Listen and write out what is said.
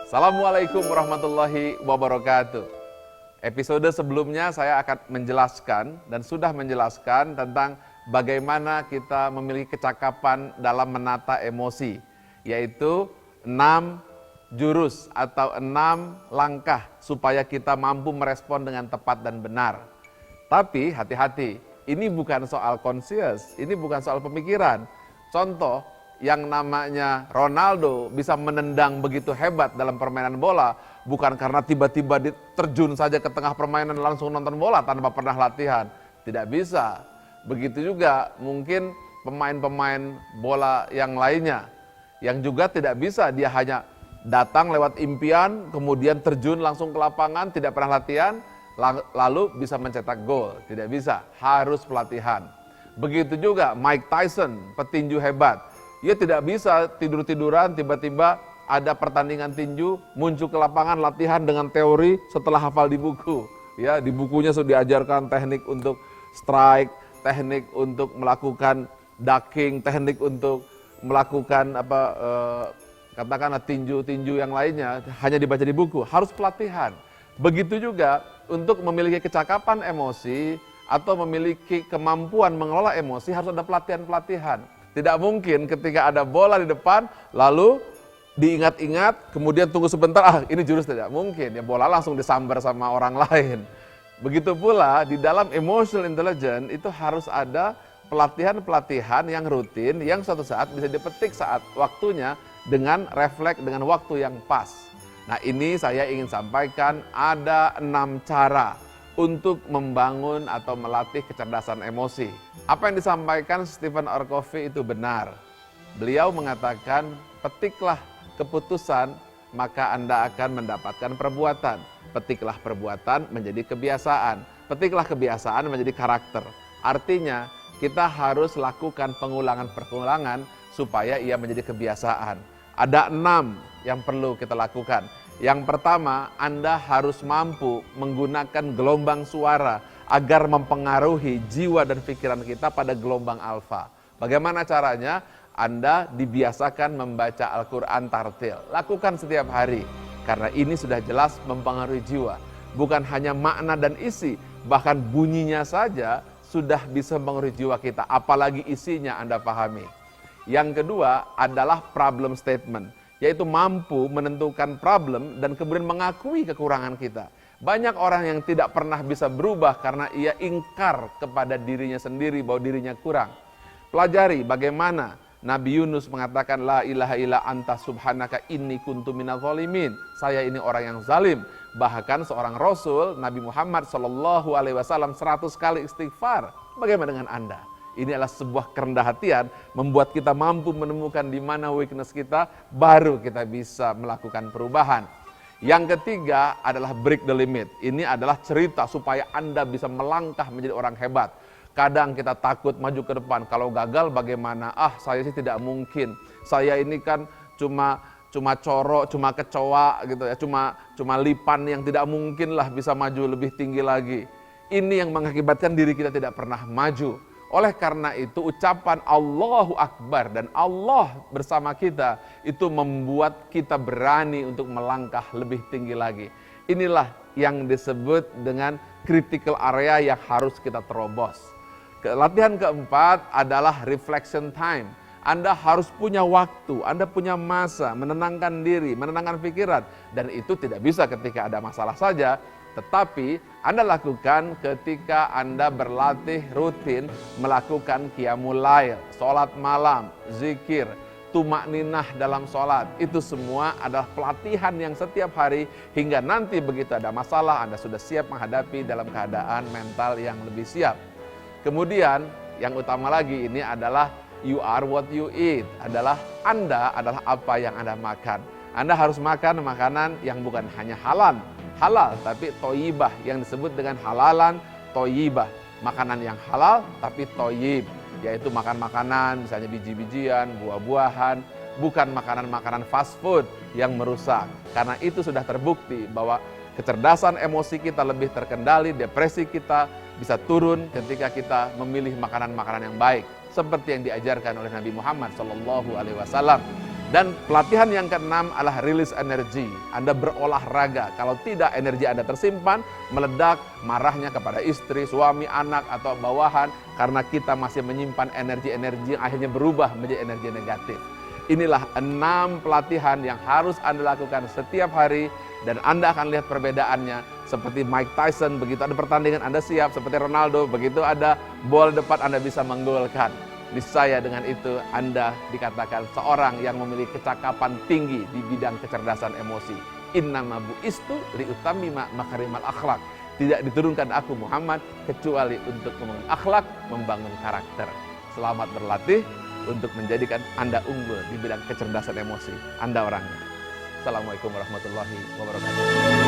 Assalamualaikum warahmatullahi wabarakatuh. Episode sebelumnya saya akan menjelaskan dan sudah menjelaskan tentang bagaimana kita memiliki kecakapan dalam menata emosi, yaitu 6 jurus atau 6 langkah supaya kita mampu merespon dengan tepat dan benar. Tapi hati-hati, ini bukan soal conscious, ini bukan soal pemikiran. Contoh, yang namanya Ronaldo bisa menendang begitu hebat dalam permainan bola bukan karena tiba-tiba terjun saja ke tengah permainan langsung nonton bola tanpa pernah latihan. Tidak bisa. Begitu juga mungkin pemain-pemain bola yang lainnya yang juga tidak bisa, dia hanya datang lewat impian kemudian terjun langsung ke lapangan, tidak pernah latihan lalu bisa mencetak gol. Tidak bisa, harus pelatihan. Begitu juga Mike Tyson, petinju hebat. Dia tidak bisa tidur-tiduran, tiba-tiba ada pertandingan tinju, muncul ke lapangan, latihan dengan teori setelah hafal di buku. Ya, di bukunya sudah diajarkan teknik untuk strike, teknik untuk melakukan ducking, teknik untuk melakukan katakanlah tinju-tinju yang lainnya, hanya dibaca di buku. Harus pelatihan. Begitu juga untuk memiliki kecakapan emosi atau memiliki kemampuan mengelola emosi harus ada pelatihan-pelatihan. Tidak mungkin ketika ada bola di depan, lalu diingat-ingat, kemudian tunggu sebentar, ini jurus, tidak mungkin. Ya bola langsung disambar sama orang lain. Begitu pula di dalam emotional intelligence itu harus ada pelatihan-pelatihan yang rutin, yang suatu saat bisa dipetik saat waktunya dengan refleks, dengan waktu yang pas. Nah ini saya ingin sampaikan ada 6 cara untuk membangun atau melatih kecerdasan emosi. Apa yang disampaikan Stephen R. Covey itu benar. Beliau mengatakan, petiklah keputusan, maka Anda akan mendapatkan perbuatan. Petiklah perbuatan menjadi kebiasaan. Petiklah kebiasaan menjadi karakter. Artinya, kita harus lakukan pengulangan-pengulangan supaya ia menjadi kebiasaan. Ada 6 yang perlu kita lakukan. Yang pertama, Anda harus mampu menggunakan gelombang suara agar mempengaruhi jiwa dan pikiran kita pada gelombang alfa. Bagaimana caranya? Anda dibiasakan membaca Al-Quran tartil. Lakukan setiap hari, karena ini sudah jelas mempengaruhi jiwa. Bukan hanya makna dan isi, bahkan bunyinya saja sudah bisa mempengaruhi jiwa kita. Apalagi isinya Anda pahami. Yang kedua adalah problem statement, yaitu mampu menentukan problem dan kemudian mengakui kekurangan kita. Banyak orang yang tidak pernah bisa berubah karena ia ingkar kepada dirinya sendiri bahwa dirinya kurang. Pelajari bagaimana Nabi Yunus mengatakan, La ilaha illa anta subhanaka inni kuntu minadh dhalimin. Saya ini orang yang zalim. Bahkan seorang Rasul, Nabi Muhammad SAW 100 kali istighfar. Bagaimana dengan Anda? Ini adalah sebuah kerendah hatian, membuat kita mampu menemukan di mana weakness kita, baru kita bisa melakukan perubahan. Yang ketiga adalah break the limit. Ini adalah cerita supaya Anda bisa melangkah menjadi orang hebat. Kadang kita takut maju ke depan, kalau gagal bagaimana? Saya sih tidak mungkin. Saya ini kan cuma corok, cuma kecoa gitu ya, cuma lipan yang tidak mungkin lah bisa maju lebih tinggi lagi. Ini yang mengakibatkan diri kita tidak pernah maju. Oleh karena itu ucapan Allahu Akbar dan Allah bersama kita itu membuat kita berani untuk melangkah lebih tinggi lagi. Inilah yang disebut dengan critical area yang harus kita terobos. Latihan keempat adalah reflection time. Anda harus punya waktu, Anda punya masa menenangkan diri, menenangkan pikiran. Dan itu tidak bisa ketika ada masalah saja. Tetapi Anda lakukan ketika Anda berlatih rutin melakukan qiyamul lail, sholat malam, zikir, tumakninah dalam sholat. Itu semua adalah pelatihan yang setiap hari hingga nanti begitu ada masalah Anda sudah siap menghadapi dalam keadaan mental yang lebih siap. Kemudian yang utama lagi ini adalah you are what you eat. Adalah Anda adalah apa yang Anda makan. Anda harus makan makanan yang bukan hanya halal, tapi toyibah, yang disebut dengan halalan toyibah. Makanan yang halal tapi toyib, yaitu makan makanan misalnya biji-bijian, buah-buahan, bukan makanan-makanan fast food yang merusak. Karena itu sudah terbukti bahwa kecerdasan emosi kita lebih terkendali, depresi kita bisa turun ketika kita memilih makanan-makanan yang baik, seperti yang diajarkan oleh Nabi Muhammad SAW. Dan pelatihan yang keenam adalah rilis energi. Anda berolahraga. Kalau tidak, energi Anda tersimpan, meledak, marahnya kepada istri, suami, anak, atau bawahan. Karena kita masih menyimpan energi-energi yang akhirnya berubah menjadi energi negatif. Inilah 6 pelatihan yang harus Anda lakukan setiap hari. Dan Anda akan lihat perbedaannya. Seperti Mike Tyson, begitu ada pertandingan Anda siap. Seperti Ronaldo, begitu ada bola depan Anda bisa menggolkan. Niscaya dengan itu Anda dikatakan seorang yang memiliki kecakapan tinggi di bidang kecerdasan emosi. Innama bu'istu liutammima makarimal akhlak. Tidak diturunkan aku Muhammad kecuali untuk membangun akhlak, membangun karakter. Selamat berlatih untuk menjadikan Anda unggul di bidang kecerdasan emosi. Anda orangnya. Assalamualaikum warahmatullahi wabarakatuh.